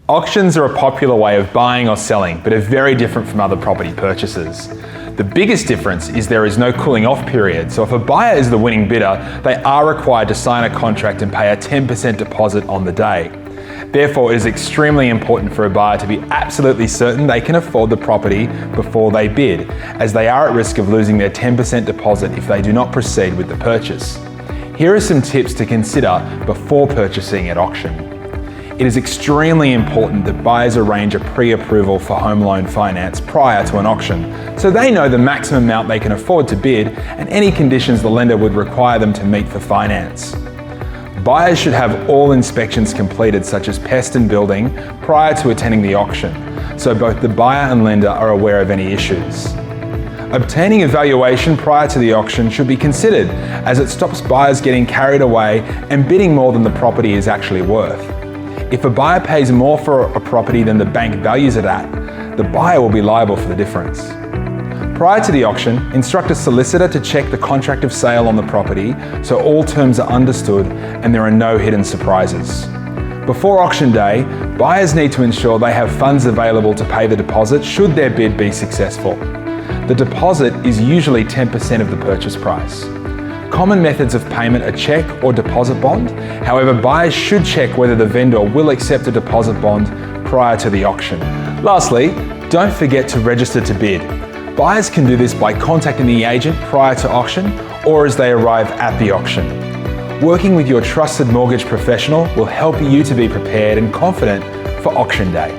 Auctions are a popular way of buying or selling, but are very different from other property purchases. The biggest difference is there is no cooling off period, so if a buyer is the winning bidder, they are required to sign a contract and pay a 10% deposit on the day. Therefore, it is extremely important for a buyer to be absolutely certain they can afford the property before they bid, as they are at risk of losing their 10% deposit if they do not proceed with the purchase. Here are some tips to consider before purchasing at auction. It is extremely important that buyers arrange a pre-approval for home loan finance prior to an auction, so they know the maximum amount they can afford to bid and any conditions the lender would require them to meet for finance. Buyers should have all inspections completed, such as pest and building, prior to attending the auction, so both the buyer and lender are aware of any issues. Obtaining a valuation prior to the auction should be considered, as it stops buyers getting carried away and bidding more than the property is actually worth. If a buyer pays more for a property than the bank values it at, the buyer will be liable for the difference. Prior to the auction, instruct a solicitor to check the contract of sale on the property so all terms are understood and there are no hidden surprises. Before auction day, buyers need to ensure they have funds available to pay the deposit should their bid be successful. The deposit is usually 10% of the purchase price. Common methods of payment are cheque or deposit bond. However, buyers should check whether the vendor will accept a deposit bond prior to the auction. Lastly, don't forget to register to bid. Buyers can do this by contacting the agent prior to auction or as they arrive at the auction. Working with your trusted mortgage professional will help you to be prepared and confident for auction day.